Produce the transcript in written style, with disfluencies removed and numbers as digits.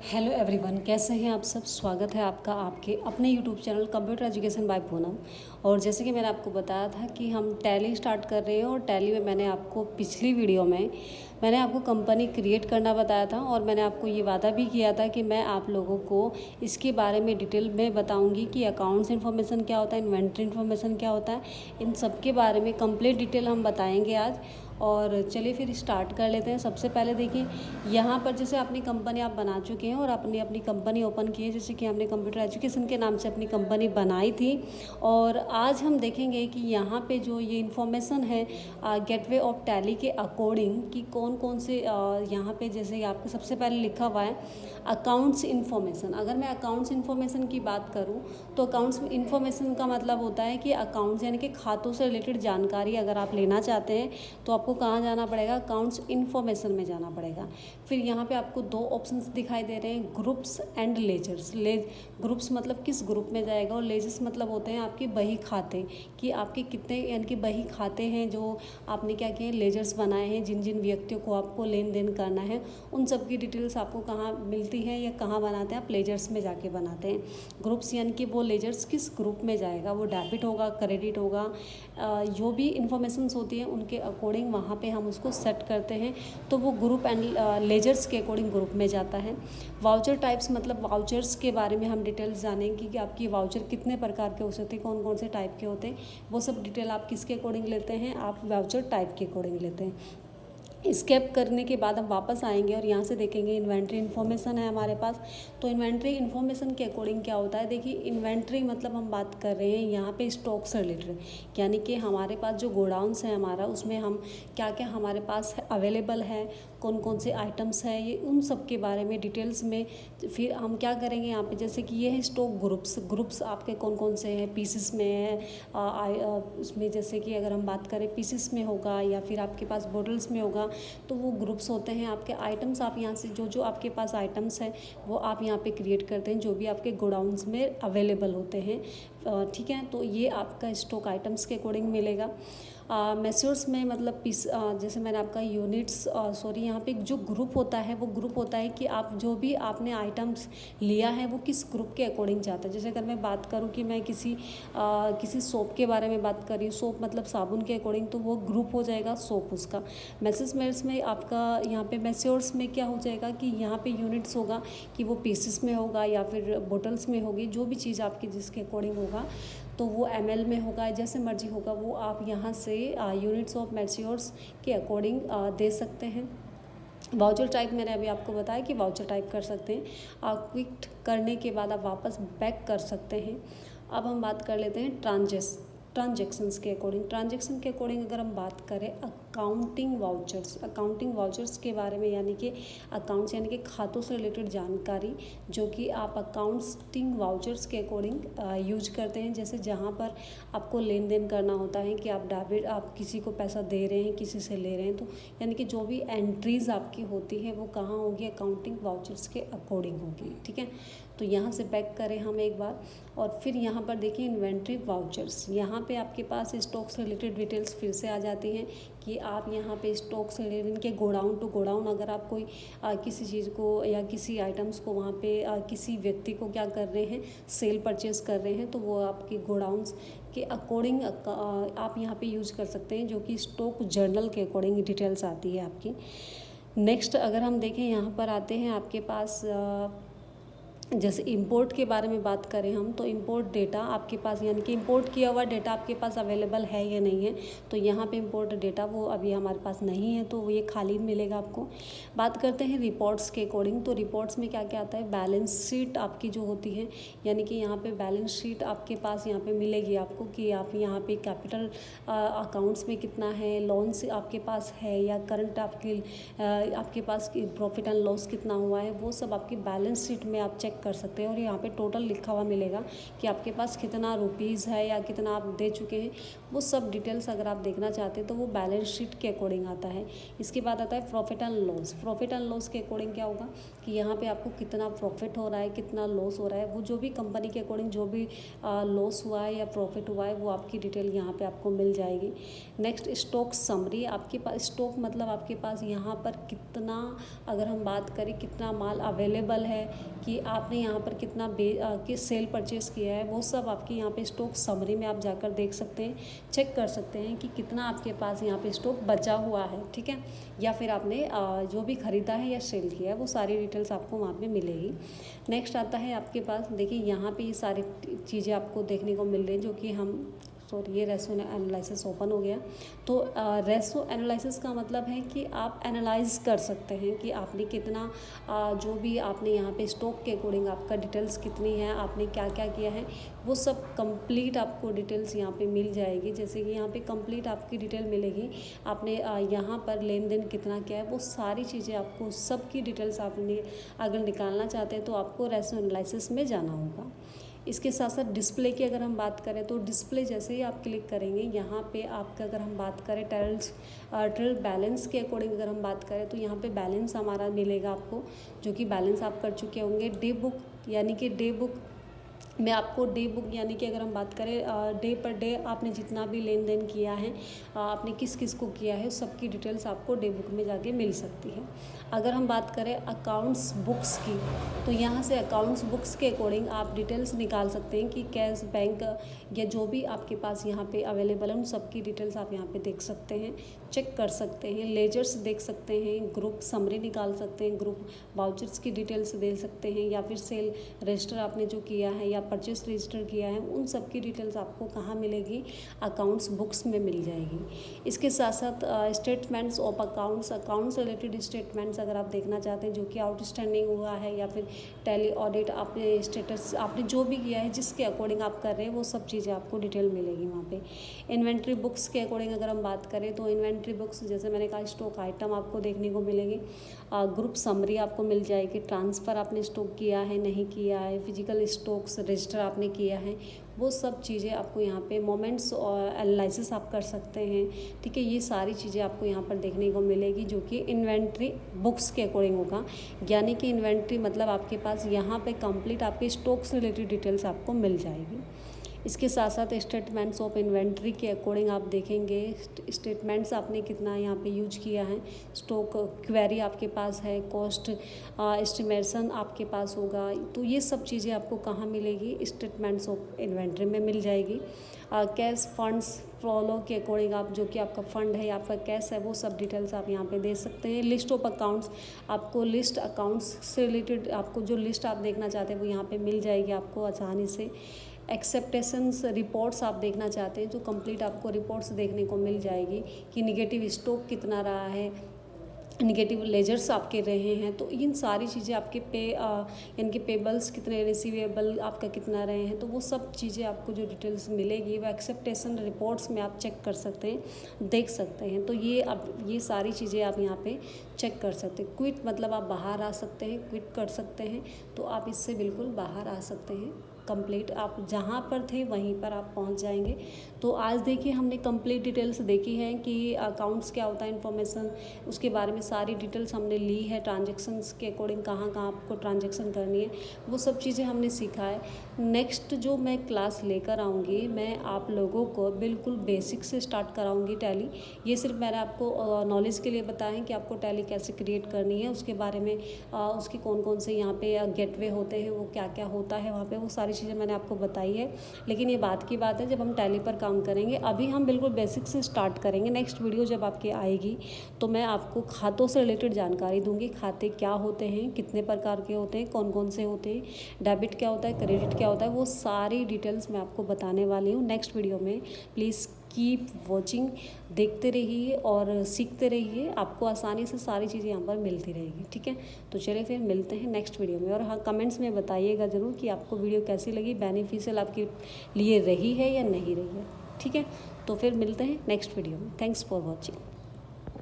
Hello everyone, कैसे हैं आप सब। स्वागत है आपका आपके अपने YouTube channel computer education by Poonam. और जैसे कि मैंने आपको बताया था कि हम टैली स्टार्ट कर रहे हैं, और टैली में मैंने आपको पिछली वीडियो में मैंने आपको कंपनी क्रिएट करना बताया था, और मैंने आपको ये वादा भी किया था कि मैं आप लोगों को इसके बारे में डिटेल में बताऊंगी कि अकाउंट्स इन्फॉर्मेशन क्या होता है, इन्वेंट्री इन्फॉर्मेशन क्या होता है, इन सब के बारे में कंप्लीट डिटेल हम बताएंगे आज। और चलिए फिर स्टार्ट कर लेते हैं। सबसे पहले देखिए, यहाँ पर जैसे अपनी कंपनी आप बना चुके हैं और अपनी अपनी कंपनी ओपन की है, जैसे कि हमने कंप्यूटर एजुकेशन के नाम से अपनी कंपनी बनाई थी। और आज हम देखेंगे कि यहाँ पे जो ये इन्फॉर्मेशन है गेटवे ऑफ टैली के अकॉर्डिंग कि कौन कौन से यहाँ पे जैसे आपको सबसे पहले लिखा हुआ है अकाउंट्स इन्फॉर्मेशन। अगर मैं अकाउंट्स इन्फॉर्मेशन की बात करूँ तो अकाउंट्स इन्फॉर्मेशन का मतलब होता है कि अकाउंट्स यानी कि खातों से रिलेटेड जानकारी अगर आप लेना चाहते हैं तो आपको कहाँ जाना पड़ेगा, अकाउंट्स इन्फॉर्मेशन में जाना पड़ेगा। फिर यहाँ पे आपको दो ऑप्शंस दिखाई दे रहे हैं, ग्रुप्स एंड लेजर्स। ग्रुप्स मतलब किस ग्रुप में जाएगा, और लेजर्स मतलब होते हैं आपके बही खाते कि आपके कितने यानी कि बही खाते हैं जो आपने क्या किए लेजर्स बनाए हैं, जिन जिन व्यक्तियों को आपको लेन देन करना है उन सब की डिटेल्स आपको कहाँ मिलती हैं या कहाँ बनाते हैं, आप लेजर्स में जाके बनाते हैं। ग्रुप्स यानी कि वो लेजर्स किस ग्रुप में जाएगा, वो डेबिट होगा, क्रेडिट होगा, जो भी इंफॉर्मेशंस होती हैं उनके अकॉर्डिंग वहाँ पे हम उसको सेट करते हैं, तो वो ग्रुप एंड लेजर्स के अकॉर्डिंग ग्रुप में जाता है। वाउचर टाइप्स मतलब वाउचर्स के बारे में हम डिटेल्स जानेंगे कि आपकी वाउचर कितने प्रकार के हो सकते हैं, कौन कौन से टाइप के होते हैं, वो सब डिटेल आप किसके अकॉर्डिंग लेते हैं, आप वाउचर टाइप के अकॉर्डिंग लेते हैं। स्केप करने के बाद हम वापस आएंगे और यहाँ से देखेंगे इन्वेंट्री इन्फॉर्मेशन है हमारे पास। तो इन्वेंट्री इन्फॉर्मेशन के अकॉर्डिंग क्या होता है, देखिए इन्वेंट्री मतलब हम बात कर रहे हैं यहाँ पे स्टॉक से रिलेटेड, यानी कि हमारे पास जो गोडाउंस है हमारा, उसमें हम क्या क्या हमारे पास अवेलेबल है, कौन कौन से आइटम्स हैं, ये उन सब के बारे में डिटेल्स में। फिर हम क्या करेंगे यहाँ पे, जैसे कि ये है स्टॉक ग्रुप्स आपके कौन कौन से हैं, पीसेस में है, उसमें जैसे कि अगर हम बात करें पीसेस में होगा या फिर आपके पास बॉटल्स में होगा, तो वो ग्रुप्स होते हैं आपके आइटम्स। आप यहाँ से जो जो आपके पास आइटम्स हैं वो आप यहाँ पे क्रिएट करते हैं, जो भी आपके गोडाउंस में अवेलेबल होते हैं, ठीक है। तो ये आपका स्टॉक आइटम्स के अकॉर्डिंग मिलेगा। मेस्योर्स में मतलब पीस, जैसे मैंने आपका यूनिट्स सॉरी यहाँ पे जो ग्रुप होता है वो ग्रुप होता है कि आप जो भी आपने आइटम्स लिया है वो किस ग्रुप के अकॉर्डिंग जाता है। जैसे अगर मैं बात करूँ कि मैं किसी सोप के बारे में बात कर रही हूँ, सोप मतलब साबुन के अकॉर्डिंग, तो वो ग्रुप हो जाएगा सोप उसका। मेसेस में आपका यहाँ पे मेस्योर्स में क्या हो जाएगा कि यहाँ पे यूनिट्स होगा कि वो पीसेस में होगा या फिर बोटल्स में होगी, जो भी चीज़ आपकी जिसके अकॉर्डिंग होगा तो वो ml में होगा, जैसे मर्जी होगा वो आप यहाँ से यूनिट्स ऑफ मेस्योर्स के अकॉर्डिंग दे सकते हैं। वाउचर टाइप मैंने अभी आपको बताया कि वाउचर टाइप कर सकते हैं, आप क्विक करने के बाद आप वापस बैक कर सकते हैं। अब हम बात कर लेते हैं ट्रांजेक्शन्स के अकॉर्डिंग। ट्रांजेक्शन के अकॉर्डिंग अगर हम बात करें अकाउंटिंग वाउचर्स के बारे में, यानी कि अकाउंट्स यानी कि खातों से रिलेटेड जानकारी जो कि आप अकाउंटिंग वाउचर्स के अकॉर्डिंग यूज करते हैं। जैसे जहाँ पर आपको लेन देन करना होता है कि आप किसी को पैसा दे रहे हैं, किसी से ले रहे हैं, तो यानी कि जो भी एंट्रीज आपकी होती हैं वो कहाँ होगी, अकाउंटिंग वाउचर्स के अकॉर्डिंग होगी, ठीक है। तो यहाँ से बैक करें हम एक बार, और फिर यहाँ पर देखिए इन्वेंट्री वाउचर्स। यहाँ पे आपके पास स्टॉक से रिलेटेड डिटेल्स फिर से आ जाती हैं कि आप यहाँ पे स्टॉक से रिलेटेड इनके गोडाउन टू गोडाउन, अगर आप कोई किसी चीज़ को या किसी आइटम्स को वहाँ पे किसी व्यक्ति को क्या कर रहे हैं, सेल परचेज कर रहे हैं, तो वो आपके गोडाउंस के अकॉर्डिंग आप यहाँ पे यूज कर सकते हैं, जो कि स्टॉक जर्नल के अकॉर्डिंग डिटेल्स आती है आपकी। नेक्स्ट अगर हम देखें, यहाँ पर आते हैं आपके पास जैसे इंपोर्ट के बारे में बात करें हम, तो इंपोर्ट डेटा आपके पास यानी कि इंपोर्ट किया हुआ डेटा आपके पास अवेलेबल है या नहीं है। तो यहाँ पे इंपोर्ट डेटा वो अभी हमारे पास नहीं है, तो ये खाली मिलेगा आपको। बात करते हैं रिपोर्ट्स के अकॉर्डिंग। तो रिपोर्ट्स में क्या क्या आता है, बैलेंस शीट आपकी जो होती है, यानी कि यहाँ पे बैलेंस शीट आपके पास यहाँ पे मिलेगी आपको कि आप यहाँ पे कैपिटल अकाउंट्स में कितना है, लोन्स आपके पास है या करंट आपके पास प्रॉफिट एंड लॉस कितना हुआ है, वो सब आपकी बैलेंस शीट में आप चेक चेक कर सकते हैं और यहाँ पे टोटल लिखा हुआ मिलेगा कि आपके पास कितना रुपीज़ है या कितना आप दे चुके हैं। वो सब डिटेल्स अगर आप देखना चाहते हैं तो वो बैलेंस शीट के अकॉर्डिंग आता है। इसके बाद आता है profit and loss. Profit and loss के अकॉर्डिंग क्या होगा कि यहाँ पे आपको कितना प्रॉफिट हो रहा है, कितना लॉस हो रहा है, वो जो भी कंपनी के अकॉर्डिंग जो भी लॉस हुआ है या प्रॉफिट हुआ है वो आपकी डिटेल यहाँ पे आपको मिल जाएगी। Next stock summary. आपके पास स्टॉक मतलब आपके पास यहाँ पर कितना, अगर हम बात करें कितना माल अवेलेबल है, कि आपने यहाँ पर कितना किस सेल परचेज़ किया है, वो सब आपके यहाँ पे स्टॉक समरी में आप जाकर देख सकते हैं, चेक कर सकते हैं कि कितना आपके पास यहाँ पे स्टॉक बचा हुआ है, ठीक है, या फिर आपने जो भी ख़रीदा है या सेल किया है वो सारी डिटेल्स आपको वहाँ पे मिलेगी। नेक्स्ट आता है आपके पास, देखिए यहाँ पे ये सारी चीज़ें आपको देखने को मिल रही हैं जो कि हम ये रेशो एनालिसिस ओपन हो गया। तो रेशो एनालिसिस का मतलब है कि आप एनालाइज कर सकते हैं कि आपने कितना जो भी आपने यहाँ पे स्टॉक के अकॉर्डिंग आपका डिटेल्स कितनी है, आपने क्या क्या किया है, वो सब कंप्लीट आपको डिटेल्स यहाँ पे मिल जाएगी। जैसे कि यहाँ पे कंप्लीट आपकी डिटेल मिलेगी, आपने यहाँ पर लेन देन कितना किया है, वो सारी चीज़ें आपको सब की डिटेल्स आपने अगर निकालना चाहते हैं तो आपको रेशो एनालिसिस में जाना होगा। इसके साथ साथ डिस्प्ले की अगर हम बात करें तो डिस्प्ले जैसे ही आप क्लिक करेंगे यहाँ पे आपका, अगर हम बात करें ट्रायल बैलेंस के अकॉर्डिंग अगर हम बात करें तो यहाँ पे बैलेंस हमारा मिलेगा आपको, जो कि बैलेंस आप कर चुके होंगे। डे बुक यानी कि डे बुक में आपको डे बुक यानी कि अगर हम बात करें डे पर डे आपने जितना भी लेन देन किया है, आपने किस किस को किया है, सब की डिटेल्स आपको डे बुक में जाके मिल सकती है। अगर हम बात करें अकाउंट्स बुक्स की तो यहाँ से अकाउंट्स बुक्स के अकॉर्डिंग आप डिटेल्स निकाल सकते हैं कि कैश बैंक या जो भी आपके पास यहाँ पे अवेलेबल है उन सब की डिटेल्स आप यहाँ पे देख सकते हैं, चेक कर सकते हैं। लेजर्स देख सकते हैं, ग्रुप समरी निकाल सकते हैं, ग्रुप वाउचर्स की डिटेल्स दे सकते हैं, या फिर सेल रजिस्टर आपने जो किया है या परचेस रजिस्टर किया है उन सब की डिटेल्स आपको कहाँ मिलेगी, अकाउंट्स बुक्स में मिल जाएगी। इसके साथ साथ statements of accounts related statements अगर आप देखना चाहते हैं जो कि आउटस्टैंडिंग हुआ है या फिर टैली ऑडिट आपने स्टेटस आपने जो भी किया है जिसके अकॉर्डिंग आप कर रहे हैं वो सब चीज़ें आपको डिटेल मिलेगी वहाँ पे। इन्वेंट्री बुक्स के अकॉर्डिंग अगर हम बात करें तो इन्वेंट्री बुक्स जैसे मैंने कहा स्टॉक आइटम आपको देखने को मिलेंगे, ग्रुप समरी आपको मिल जाएगी, ट्रांसफ़र आपने स्टॉक किया है नहीं किया है, फिजिकल स्टॉक्स रजिस्टर आपने किया है, वो सब चीज़ें आपको यहाँ पे मोमेंट्स और एनालिसिस आप कर सकते हैं, ठीक है। ये सारी चीज़ें आपको यहाँ पर देखने को मिलेगी जो कि इन्वेंट्री बुक्स के अकॉर्डिंग होगा। यानी कि इन्वेंट्री मतलब आपके पास यहाँ पे कंप्लीट आपके स्टॉक से रिलेटेड डिटेल्स आपको मिल जाएगी। इसके साथ साथ स्टेटमेंट्स ऑफ इन्वेंट्री के अकॉर्डिंग आप देखेंगे स्टेटमेंट्स आपने कितना यहाँ पे यूज किया है, स्टॉक क्वेरी आपके पास है, कॉस्ट एस्टिमेशन आपके पास होगा, तो ये सब चीज़ें आपको कहाँ मिलेगी, स्टेटमेंट्स ऑफ इन्वेंट्री में मिल जाएगी। कैश फंड्स फ्लो के अकॉर्डिंग आप जो कि आपका फंड है आपका कैश है वो सब डिटेल्स आप यहाँ पे दे सकते हैं। लिस्ट ऑफ अकाउंट्स आपको लिस्ट अकाउंट्स से रिलेटेड आपको जो लिस्ट आप देखना चाहते हैं वो यहाँ पे मिल जाएगी आपको आसानी से। एक्सेप्टेशंस रिपोर्ट्स आप देखना चाहते हैं जो कंप्लीट आपको रिपोर्ट्स देखने को मिल जाएगी कि निगेटिव स्टॉक कितना रहा है, निगेटिव लेजर्स आपके रहे हैं, तो इन सारी चीज़ें आपके यानी कि पेबल्स कितने, रिसीवेबल आपका कितना रहे हैं, तो वो सब चीज़ें आपको जो डिटेल्स मिलेगी वो एक्सेप्टेशन रिपोर्ट्स में आप चेक कर सकते हैं, देख सकते हैं। तो ये सारी चीज़ें आप यहाँ पे चेक कर सकते हैं। क्विट मतलब आप बाहर आ सकते हैं, क्विट कर सकते हैं, तो आप इससे बिल्कुल बाहर आ सकते हैं। कंप्लीट आप जहाँ पर थे वहीं पर आप पहुँच जाएंगे। तो आज देखिए हमने कंप्लीट डिटेल्स देखी है कि अकाउंट्स क्या होता है, इन्फॉर्मेशन उसके बारे में सारी डिटेल्स हमने ली है, ट्रांजैक्शंस के अकॉर्डिंग कहाँ कहाँ आपको ट्रांजैक्शन करनी है वो सब चीज़ें हमने सीखा है। नेक्स्ट जो मैं क्लास लेकर आऊँगी मैं आप लोगों को बिल्कुल बेसिक से स्टार्ट कराऊँगी टैली। ये सिर्फ मैंने आपको नॉलेज के लिए बताया है कि आपको टैली कैसे क्रिएट करनी है, उसके बारे में उसके कौन कौन से यहाँ पे गेटवे होते हैं, वो क्या क्या होता है वहाँ पे, वो सारी चीज़ें मैंने आपको बताई है। लेकिन ये बात की बात है जब हम टैली पर काम करेंगे, अभी हम बिल्कुल बेसिक से स्टार्ट करेंगे। नेक्स्ट वीडियो जब आपकी आएगी तो मैं आपको खातों से रिलेटेड जानकारी दूंगी, खाते क्या होते हैं, कितने प्रकार के होते हैं, कौन कौन से होते हैं, डेबिट क्या होता है, क्रेडिट क्या होता है, वो सारी डिटेल्स मैं आपको बताने वाली हूँ नेक्स्ट वीडियो में। प्लीज़ कीप वॉचिंग, देखते रहिए और सीखते रहिए, आपको आसानी से सारी चीज़ें यहाँ पर मिलती रहेगी, ठीक है। तो चलिए फिर मिलते हैं नेक्स्ट वीडियो में, और हाँ कमेंट्स में बताइएगा ज़रूर कि आपको वीडियो कैसी लगी, बेनिफिशियल आपके लिए रही है या नहीं रही है, ठीक है। तो फिर मिलते हैं नेक्स्ट वीडियो में। Thanks for watching.